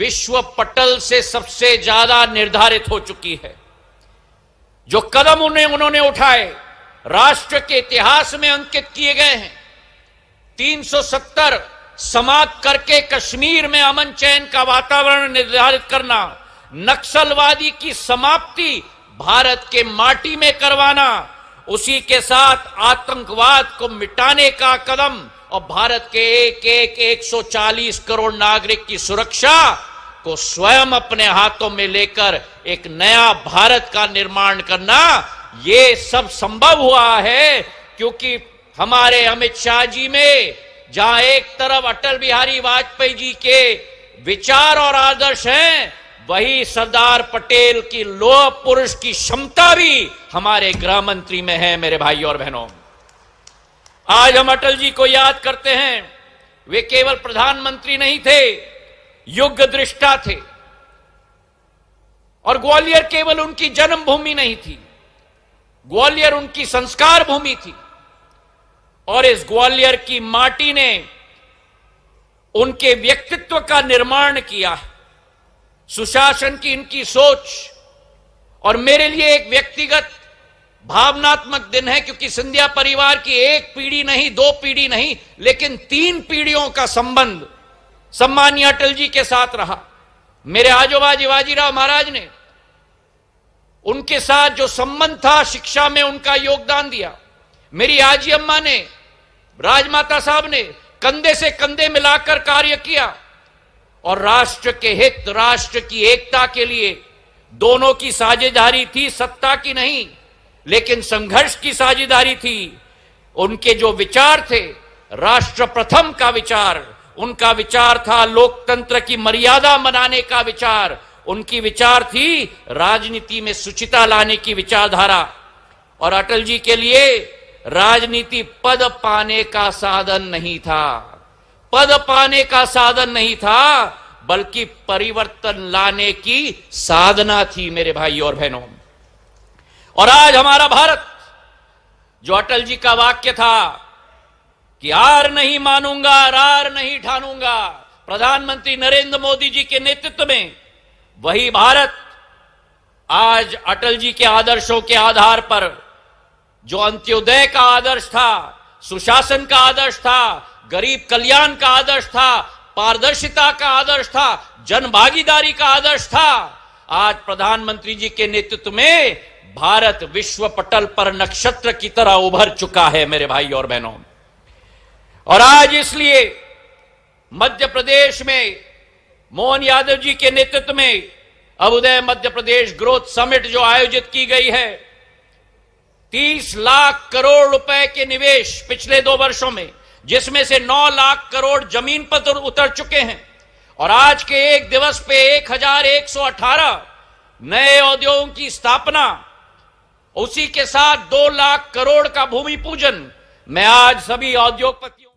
विश्व पटल से सबसे ज्यादा निर्धारित हो चुकी है। जो कदम उन्होंने उठाए राष्ट्र के इतिहास में अंकित किए गए हैं। 370 समाप्त करके कश्मीर में अमन चैन का वातावरण निर्धारित करना, नक्सलवादी की समाप्ति भारत के माटी में करवाना, उसी के साथ आतंकवाद को मिटाने का कदम और भारत के एक 140 करोड़ नागरिक की सुरक्षा को स्वयं अपने हाथों में लेकर एक नया भारत का निर्माण करना, ये सब संभव हुआ है क्योंकि हमारे अमित शाह जी में जहां एक तरफ अटल बिहारी वाजपेयी जी के विचार और आदर्श हैं, वही सरदार पटेल की लौह पुरुष की क्षमता भी हमारे गृह मंत्री में है। मेरे भाई और बहनों, आज हम अटल जी को याद करते हैं। वे केवल प्रधानमंत्री नहीं थे, युग दृष्टा थे। और ग्वालियर केवल उनकी जन्मभूमि नहीं थी, ग्वालियर उनकी संस्कार भूमि थी। और इस ग्वालियर की माटी ने उनके व्यक्तित्व का निर्माण किया। सुशासन की इनकी सोच, और मेरे लिए एक व्यक्तिगत भावनात्मक दिन है क्योंकि सिंधिया परिवार की एक पीढ़ी नहीं, दो पीढ़ी नहीं, लेकिन 3 पीढ़ियों का संबंध सम्मानीय अटल जी के साथ रहा। मेरे आजोबा शिवाजीराव महाराज ने उनके साथ जो संबंध था, शिक्षा में उनका योगदान दिया। मेरी आजी अम्मा ने, राजमाता साहब ने कंधे से कंधे मिलाकर कार्य किया और राष्ट्र के हित, राष्ट्र की एकता के लिए दोनों की साझेदारी थी, सत्ता की नहीं लेकिन संघर्ष की साझेदारी थी। उनके जो विचार थे, राष्ट्र प्रथम का विचार, उनका विचार था लोकतंत्र की मर्यादा बनाने का विचार, उनकी विचार थी राजनीति में शुचिता लाने की विचारधारा। और अटल जी के लिए राजनीति पद पाने का साधन नहीं था, पद पाने का साधन नहीं था, बल्कि परिवर्तन लाने की साधना थी। मेरे भाई और बहनों, और आज हमारा भारत, जो अटल जी का वाक्य था कि हार नहीं मानूंगा, रार नहीं ठानूंगा, प्रधानमंत्री नरेंद्र मोदी जी के नेतृत्व में वही भारत आज अटल जी के आदर्शों के आधार पर, जो अंत्योदय का आदर्श था, सुशासन का आदर्श था, गरीब कल्याण का आदर्श था, पारदर्शिता का आदर्श था, जन भागीदारी का आदर्श था, आज प्रधानमंत्री जी के नेतृत्व में भारत विश्व पटल पर नक्षत्र की तरह उभर चुका है। मेरे भाई और बहनों, और आज इसलिए मध्य प्रदेश में मोहन यादव जी के नेतृत्व में अभ्युदय मध्य प्रदेश ग्रोथ समिट जो आयोजित की गई है, 30 लाख करोड़ रुपए के निवेश पिछले 2 वर्षों में, जिसमें से 9 लाख करोड़ जमीन पर उतर चुके हैं। और आज के एक दिवस पे 1118 नए उद्योगों की स्थापना, उसी के साथ 2 लाख करोड़ का भूमि पूजन। मैं आज सभी उद्योगपतियों